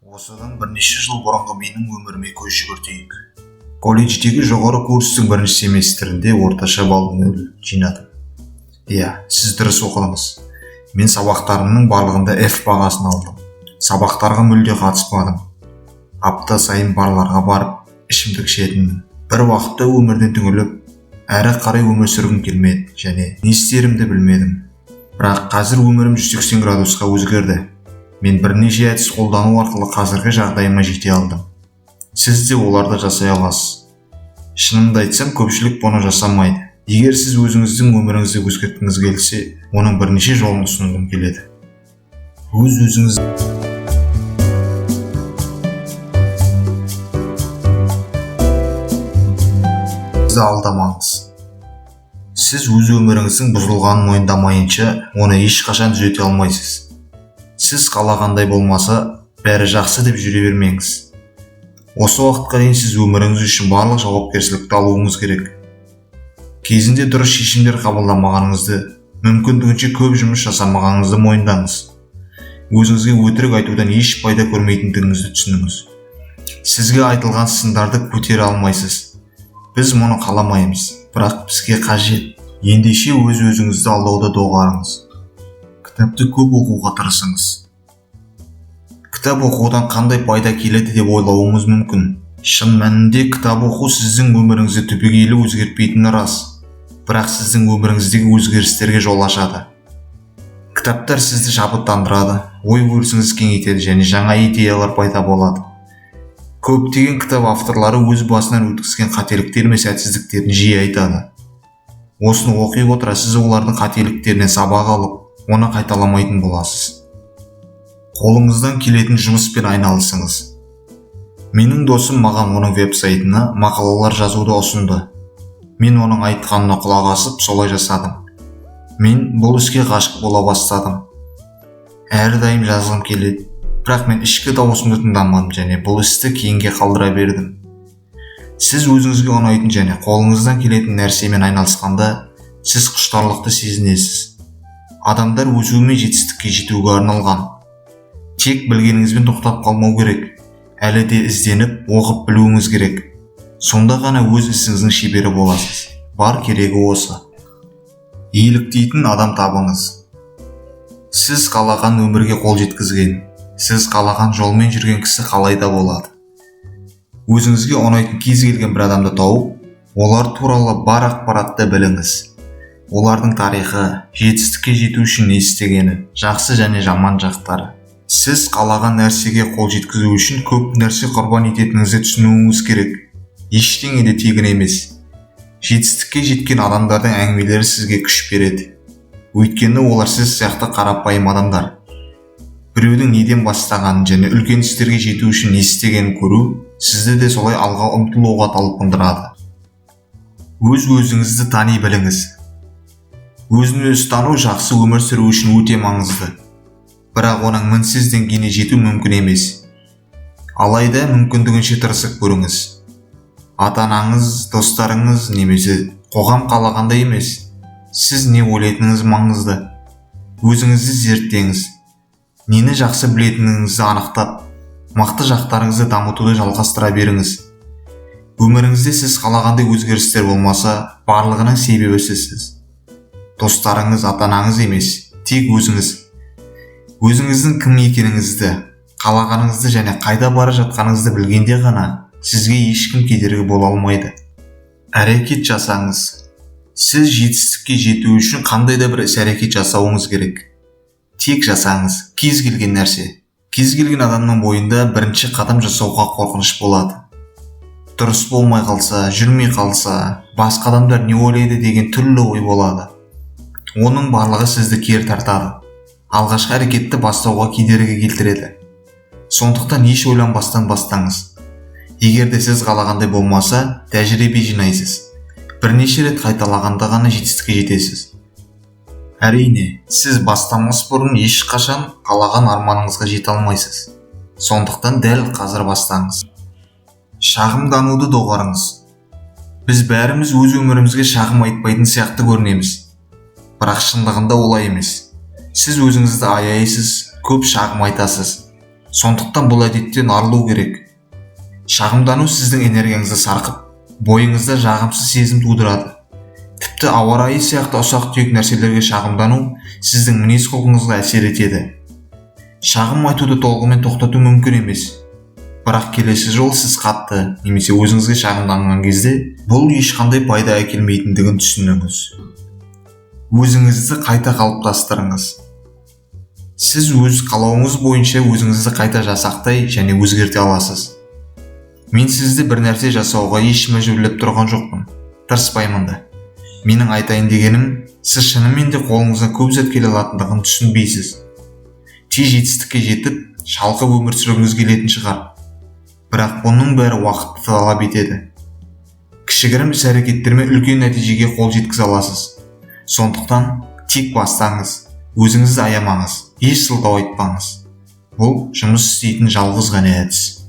Осыдан бірнеше жыл бұрынғы менің өміріме көз жүгіртейік. Колледждегі жоғары курстың бірінші семестрінде орташа балл 0 жинадым. Иә, сіз дұрыс оқыдыңыз. Мен сабақтарымның барлығында F бағасын алдым. Сабақтарға мүлде қатыспадым. Апта сайын барларға барып, ішімдік ішетінмін. Бір уақытта өмірден түңіліп, әрі қарай өмір сүргім келмеді және не істерімді білмедім. Бірақ қазір өмірім 180 градусқа өзгерді. Мен бірнеше әдіс қолдану арқылы қазіргі жағдайыма жете алдым. Сіз де оларды жасай аласыз. Шынымды айтсам, көпшілік бұны жасамайды. Егер сіз өзіңіздің өміріңізді өзгерткіңіз келсе, оның бірнеше жолын ұсынғым келеді. Өзіңізді алдамаңыз. Сіз өз өміріңіздің бұзылғанын мойындамайынша, оны ешқашан түзете алмайсыз. Сіз қалағандай болмаса, бәрі жақсы деп жүре бермеңіз. Осы уақытқа дейін сіз өміріңіз үшін барлық жауапкершілікті алуыңыз керек. Кезінде дұрыс шешімдер қабылдамағаныңызды, мүмкіндігінше көп жұмыс жасамағаныңызды мойындаңыз. Өзіңізге өтірік айтудан еш пайда көрмейтіндігіңізді түсініңіз. Сізге айтылған сындарды көтере алмайсыз. Біз мұны қаламаймыз, бірақ бізге қажет. Ендеше өз-өзіңізді алдауды доғарыңыз. Кітапты көп оқуға тырысыңыз. Кітап оқудан қандай пайда келеді деп ойлауыңыз мүмкін. Шын мәнінде кітап оқу сіздің өміріңізді түбегейлі өзгертпейтіні рас, бірақ сіздің өміріңіздегі өзгерістерге жол ашады. Кітаптар сізді шабыттандырады, ой-өрісіңіз кеңейтеді және жаңа идеялар пайда болады. Көптеген кітап авторлары өз басынан өткізген қателіктер мен сәтсіздіктерін жиі айтады. Осыны оқи отыра сіз олардың қателіктерінен сабақ алып, оны қайталамайтын боласыз. Қолыңыздан келетін жұмыспен айналысыңыз. Менің досым маған оның веб-сайтына мақалалар жазуды ұсынды. Мен оның айтқанына құлақ асып, солай жасадым. Мен бұл іске ғашық бола бастадым. Әрдайым жазғым келеді, бірақ мен ішкі дауысымды тыңдамадым және бұл істі кейінге қалдыра бердім. Сіз өзіңізге ұнайтын және қолыңыздан келетін нәрсемен айналысқанда, сіз құштарлықты сезінесіз. Адамдар өсу мен жетістікке жетуге арналған. Тек білгеніңізбен тоқтап қалмау керек. Әлі де ізденіп, оқып білуіңіз керек. Сонда ғана өз ісіңіздің шебері боласыз. Бар керегі осы. Еліктейтін адам табыңыз. Сіз қалаған өмірге қол жеткізген, сіз қалаған жолмен жүрген кісі қалай да болады. Өзіңізге ұнайтын кез келген бір адамды тауып, олар туралы бар ақпаратты біліңіз. Олардың тарихы, жетістікке жету үшін не істегені, жақсы және жаман жақтары. Сіз қалаған нәрсеге қол жеткізу үшін көп нәрсе құрбан ететініңізді түсінуіңіз керек. Ештеңе де тегін емес. Жетістікке жеткен адамдардың әңгімелері сізге күш береді. Өйткені олар сіз сияқты қарапайым адамдар. Біреудің неден бастағанын және үлкен істерге жету үшін не істегенін көру сізді де солай алға ұмтылуға талпындырады. Өз-өзіңізді тани біліңіз. Өзін-өзі тану жақсы өмір сүру үшін өте маңызды. Бірақ оның мінсіз деңгейіне жету мүмкін емес. Алайда мүмкіндігінше тырысып көріңіз. Ата-анаңыз, достарыңыз немесе қоғам қалағандай емес. Сіз не ойлайтыныңыз маңызды. Өзіңізді зерттеңіз. Нені жақсы білетініңізді анықтап, мықты жақтарыңызды дамытуды жалғастыра беріңіз. Өміріңізде сіз қалағандай өзгерістер болмаса, барлығының себебі сізсіз. Достарыңыз, ата-анаңыз емес, тек өзіңіз. Өзіңіздің кім екеніңізді, қалағаныңызды және қайда бара жатқаныңызды білгенде ғана сізге ешкім кедергі бола алмайды. Әрекет жасаңыз. Сіз жетістікке жету үшін қандай да бір іс-әрекет жасауыңыз керек. Тек жасаңыз. Кез келген нәрсе. Кез келген адамның бойында бірінші қадам жасауға қорқыныш болады. Дұрыс болмай қалса, жүрмей қалса, басқа адамдар не ойлайды деген түрлі ой болады. Оның барлығы сізді кері тартады. Алғашқы әрекетті бастауға кедергі келтіреді. Сондықтан еш ойланбастан бастаңыз. Егер де сіз қалағандай болмаса, тәжірибе жинайсыз. Бірнеше рет қайталағанда ғана жетістікке жетесіз. Әрине, сіз бастамас бұрын ешқашан қалаған арманыңызға жете алмайсыз. Сондықтан дәл қазір бастаңыз. Шағымдануды доғарыңыз. Біз бәріміз өз өмірімізге шағым айтпайтын сияқты көрінеміз. Бірақ шындығында олай емес. Сіз өзіңізді аяйсыз, көп шағым айтасыз. Сондықтан бұл әдеттен арылу керек. Шағымдану сіздің энергияңызды сарқып, бойыңызда жағымсыз сезім тудырады. Тіпті ауа райы сияқты ұсақ-түйек нәрселерге шағымдану сіздің мінез-құлқыңызға әсер етеді. Шағым айтуды толығымен тоқтату мүмкін емес. Бірақ келесі жолы сіз қатты немесе өзіңізге шағымданған кезде бұл ешқандай пайда әкелмейтіндігін түсініңіз. Өзіңізді қайта қалыптастырыңыз. Сіз өз қалауыңыз бойынша өзіңізді қайта жасақтай және өзгерте аласыз. Мен сізді бір нәрсе жасауға еш мәжбүрлеп тұрған жоқпын. Тырыспаймын да. Менің айтайын дегенім, сіз шынымен де қолыңыздан көп зат келе алатындығын түсінбейсіз. Тез жетістікке жетіп, шалқып өмір сүргіңіз келетін шығар. Бірақ бұның бәрі уақытты талап етеді. Кішігірім іс-әрекеттермен үлкен нәтижеге қол жеткізе аласыз. Сондықтан тек бастаңыз, өзіңізді аямаңыз, еш сылтау айтпаңыз. Бұл жұмыс істейтін жалғыз ғана әдіс.